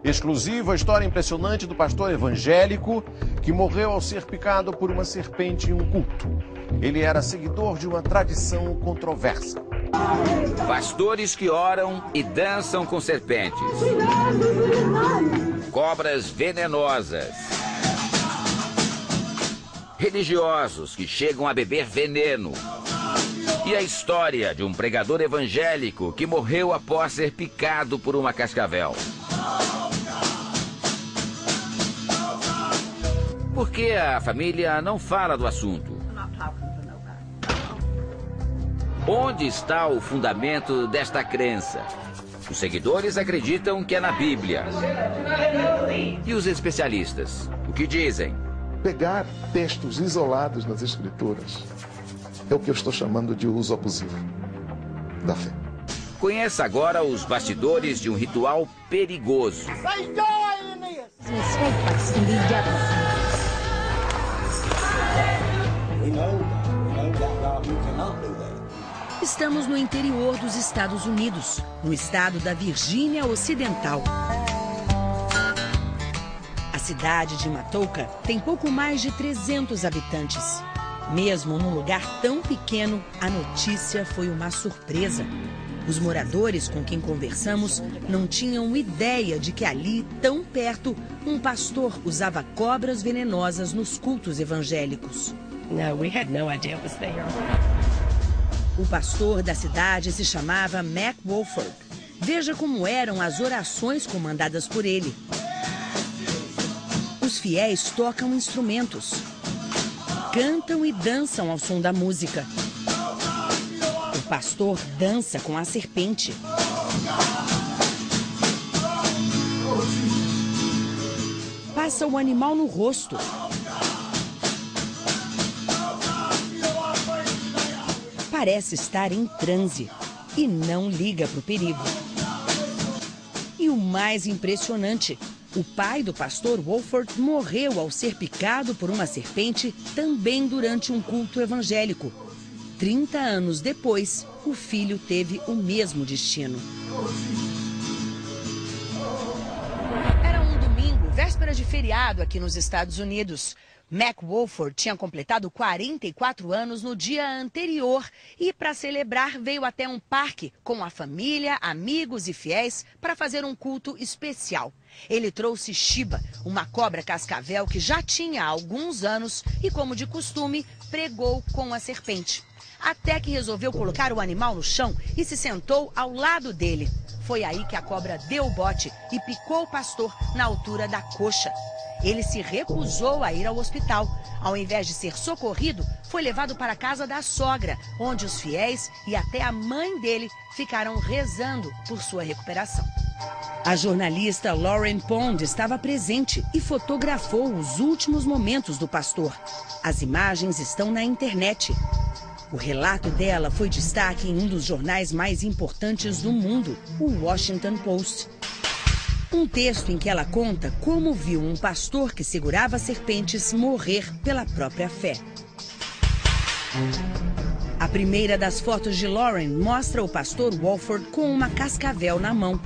Exclusivo, a história impressionante do pastor evangélico que morreu ao ser picado por uma serpente em um culto. Ele era seguidor de uma tradição controversa. Pastores que oram e dançam com serpentes. Cobras venenosas. Religiosos que chegam a beber veneno. E a história de um pregador evangélico que morreu após ser picado por uma cascavel. Por que a família não fala do assunto? Onde está o fundamento desta crença? Os seguidores acreditam que é na Bíblia. E os especialistas, o que dizem? Pegar textos isolados nas Escrituras é o que eu estou chamando de uso abusivo da fé. Conheça agora os bastidores de um ritual perigoso. Estamos no interior dos Estados Unidos, no estado da Virgínia Ocidental. A cidade de Matoaca tem pouco mais de 300 habitantes. Mesmo num lugar tão pequeno, a notícia foi uma surpresa. Os moradores com quem conversamos não tinham ideia de que ali, tão perto, um pastor usava cobras venenosas nos cultos evangélicos. O pastor da cidade se chamava Mac Wofford. Veja como eram as orações comandadas por ele. Os fiéis tocam instrumentos, cantam e dançam ao som da música. O pastor dança com a serpente. Passa o animal no rosto. Parece estar em transe e não liga para o perigo. E o mais impressionante, o pai do pastor Wofford morreu ao ser picado por uma serpente também durante um culto evangélico. 30 anos depois, o filho teve o mesmo destino. Era um domingo, véspera de feriado aqui nos Estados Unidos. Mac Wofford tinha completado 44 anos no dia anterior e, para celebrar, veio até um parque com a família, amigos e fiéis para fazer um culto especial. Ele trouxe Shiba, uma cobra cascavel que já tinha alguns anos e, como de costume, pregou com a serpente. Até que resolveu colocar o animal no chão e se sentou ao lado dele. Foi aí que a cobra deu o bote e picou o pastor na altura da coxa. Ele se recusou a ir ao hospital. Ao invés de ser socorrido, foi levado para a casa da sogra, onde os fiéis e até a mãe dele ficaram rezando por sua recuperação. A jornalista Lauren Pond estava presente e fotografou os últimos momentos do pastor. As imagens estão na internet. O relato dela foi destaque em um dos jornais mais importantes do mundo, o Washington Post. Um texto em que ela conta como viu um pastor que segurava serpentes morrer pela própria fé. A primeira das fotos de Lauren mostra o pastor Wofford com uma cascavel na mão.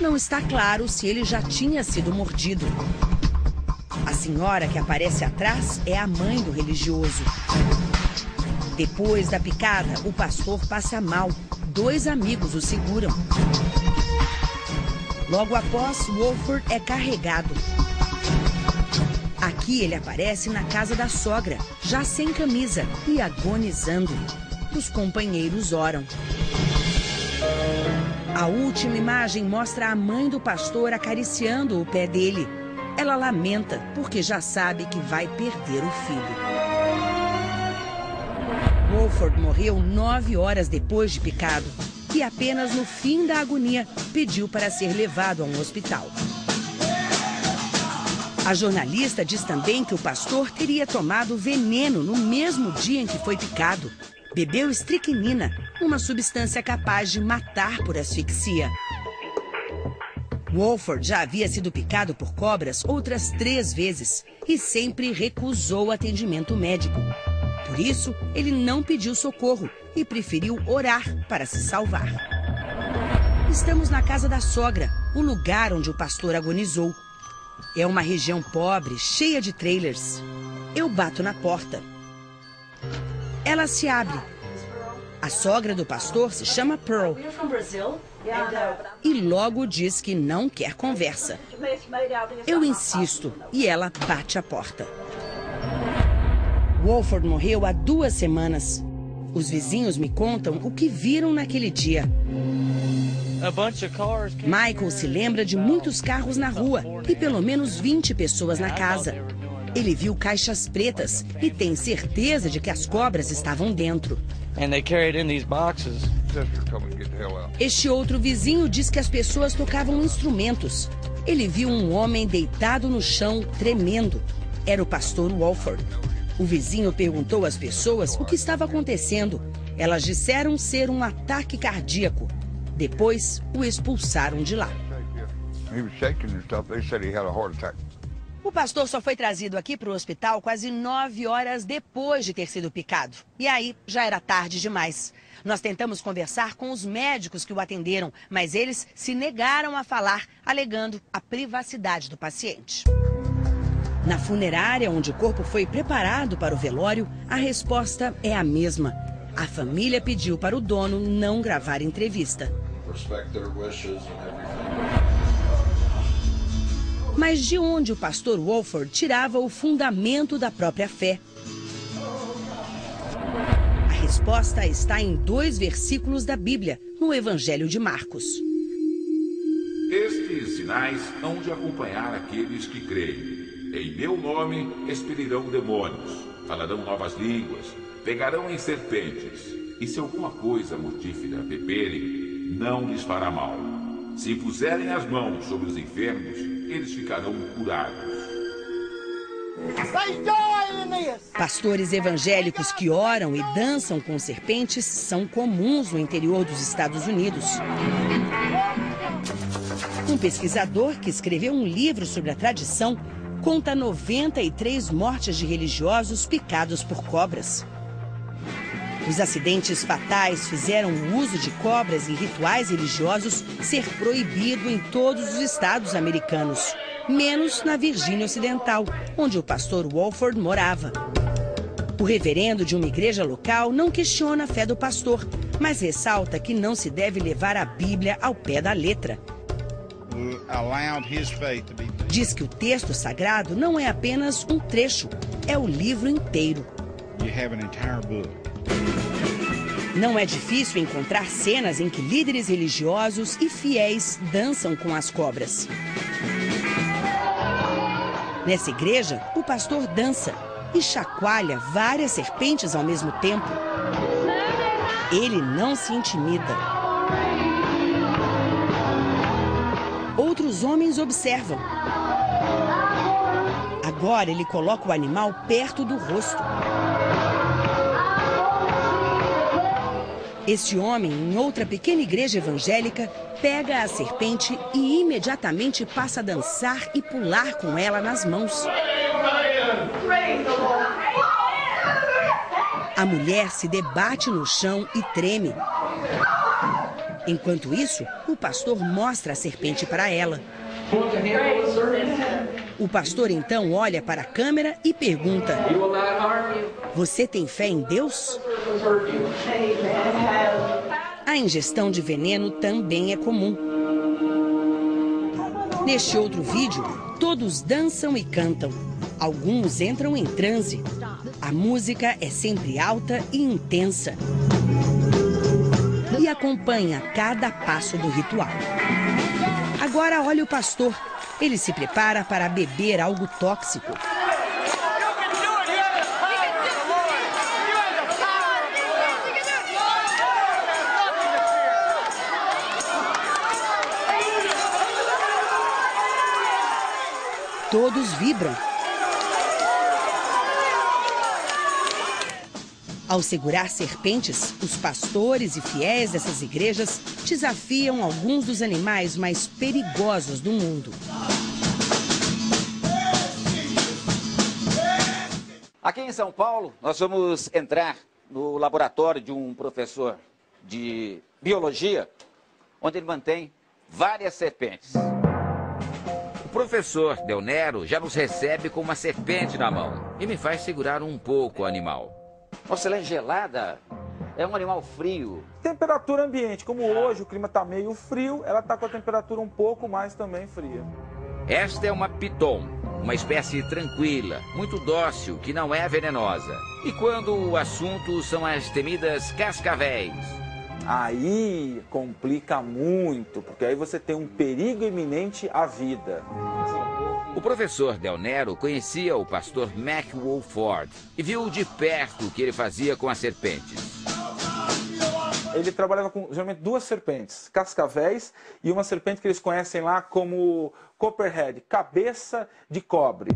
Não está claro se ele já tinha sido mordido. A senhora que aparece atrás é a mãe do religioso. Depois da picada, o pastor passa mal. 2 amigos o seguram. Logo após, Wofford é carregado. Aqui ele aparece na casa da sogra, já sem camisa e agonizando. Os companheiros oram. A última imagem mostra a mãe do pastor acariciando o pé dele. Ela lamenta porque já sabe que vai perder o filho. Wofford morreu 9 horas depois de picado. E apenas no fim da agonia pediu para ser levado a um hospital. A jornalista diz também que o pastor teria tomado veneno no mesmo dia em que foi picado. Bebeu estricnina, uma substância capaz de matar por asfixia. Wofford já havia sido picado por cobras outras 3 vezes e sempre recusou atendimento médico. Por isso, ele não pediu socorro e preferiu orar para se salvar. Estamos na casa da sogra, o lugar onde o pastor agonizou. É uma região pobre, cheia de trailers. Eu bato na porta. Ela se abre. A sogra do pastor se chama Pearl. E logo diz que não quer conversa. Eu insisto e ela bate a porta. Wolford morreu há 2 semanas. Os vizinhos me contam o que viram naquele dia. Michael se lembra de muitos carros na rua e pelo menos 20 pessoas na casa. Ele viu caixas pretas e tem certeza de que as cobras estavam dentro. Este outro vizinho diz que as pessoas tocavam instrumentos. Ele viu um homem deitado no chão, tremendo. Era o pastor Wolford. O vizinho perguntou às pessoas o que estava acontecendo. Elas disseram ser um ataque cardíaco. Depois, o expulsaram de lá. O pastor só foi trazido aqui para o hospital quase 9 horas depois de ter sido picado. E aí, já era tarde demais. Nós tentamos conversar com os médicos que o atenderam, mas eles se negaram a falar, alegando a privacidade do paciente. Na funerária, onde o corpo foi preparado para o velório, a resposta é a mesma. A família pediu para o dono não gravar entrevista. Mas de onde o pastor Wolford tirava o fundamento da própria fé? A resposta está em 2 versículos da Bíblia, no Evangelho de Marcos. Estes sinais hão de acompanhar aqueles que creem. Em meu nome expelirão demônios, falarão novas línguas, pegarão em serpentes, e se alguma coisa mortífera beberem, não lhes fará mal. Se puserem as mãos sobre os enfermos, eles ficarão curados. Pastores evangélicos que oram e dançam com serpentes são comuns no interior dos Estados Unidos. Um pesquisador que escreveu um livro sobre a tradição conta 93 mortes de religiosos picados por cobras. Os acidentes fatais fizeram o uso de cobras em rituais religiosos ser proibido em todos os estados americanos, menos na Virgínia Ocidental, onde o pastor Wolford morava. O reverendo de uma igreja local não questiona a fé do pastor, mas ressalta que não se deve levar a Bíblia ao pé da letra. Diz que o texto sagrado não é apenas um trecho, é o livro inteiro. Não é difícil encontrar cenas em que líderes religiosos e fiéis dançam com as cobras. Nessa igreja, o pastor dança e chacoalha várias serpentes ao mesmo tempo. Ele não se intimida. Outros homens observam. Agora ele coloca o animal perto do rosto. Este homem, em outra pequena igreja evangélica, pega a serpente e imediatamente passa a dançar e pular com ela nas mãos. A mulher se debate no chão e treme. Enquanto isso, o pastor mostra a serpente para ela. O pastor então olha para a câmera e pergunta: "Você tem fé em Deus?" A ingestão de veneno também é comum. Neste outro vídeo, todos dançam e cantam. Alguns entram em transe. A música é sempre alta e intensa. E acompanha cada passo do ritual. Agora olha o pastor. Ele se prepara para beber algo tóxico. Todos vibram. Ao segurar serpentes, os pastores e fiéis dessas igrejas desafiam alguns dos animais mais perigosos do mundo. Aqui em São Paulo, nós vamos entrar no laboratório de um professor de biologia, onde ele mantém várias serpentes. O professor Del Nero já nos recebe com uma serpente na mão e me faz segurar um pouco o animal. Nossa, ela é gelada. É um animal frio. Temperatura ambiente. Como hoje o clima está meio frio, ela está com a temperatura um pouco mais também fria. Esta é uma piton, uma espécie tranquila, muito dócil, que não é venenosa. E quando o assunto são as temidas cascavéis? Aí complica muito, porque aí você tem um perigo iminente à vida. O professor Del Nero conhecia o pastor Mac Woolford e viu de perto o que ele fazia com as serpentes. Ele trabalhava com, geralmente, duas serpentes, cascavéis, e uma serpente que eles conhecem lá como copperhead, cabeça de cobre.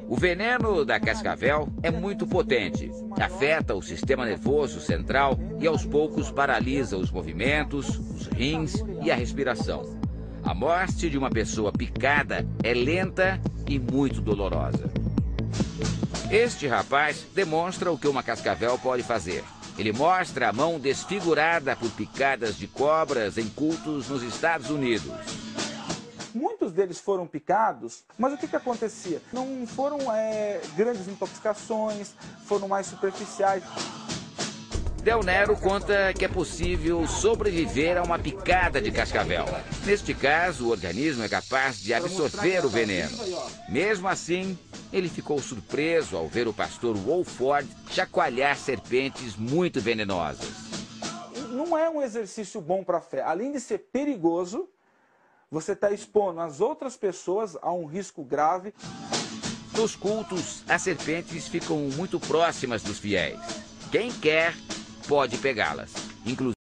O veneno da cascavel é muito potente, afeta o sistema nervoso central e aos poucos paralisa os movimentos, os rins e a respiração. A morte de uma pessoa picada é lenta e muito dolorosa. Este rapaz demonstra o que uma cascavel pode fazer. Ele mostra a mão desfigurada por picadas de cobras em cultos nos Estados Unidos. Muitos deles foram picados, mas o que acontecia? Não foram grandes intoxicações, foram mais superficiais. Del Nero conta que é possível sobreviver a uma picada de cascavel. Neste caso, o organismo é capaz de absorver o veneno. Mesmo assim, ele ficou surpreso ao ver o pastor Woolford chacoalhar serpentes muito venenosas. Não é um exercício bom para a fé. Além de ser perigoso, você está expondo as outras pessoas a um risco grave. Nos cultos, as serpentes ficam muito próximas dos fiéis. Quem quer pode pegá-las, inclusive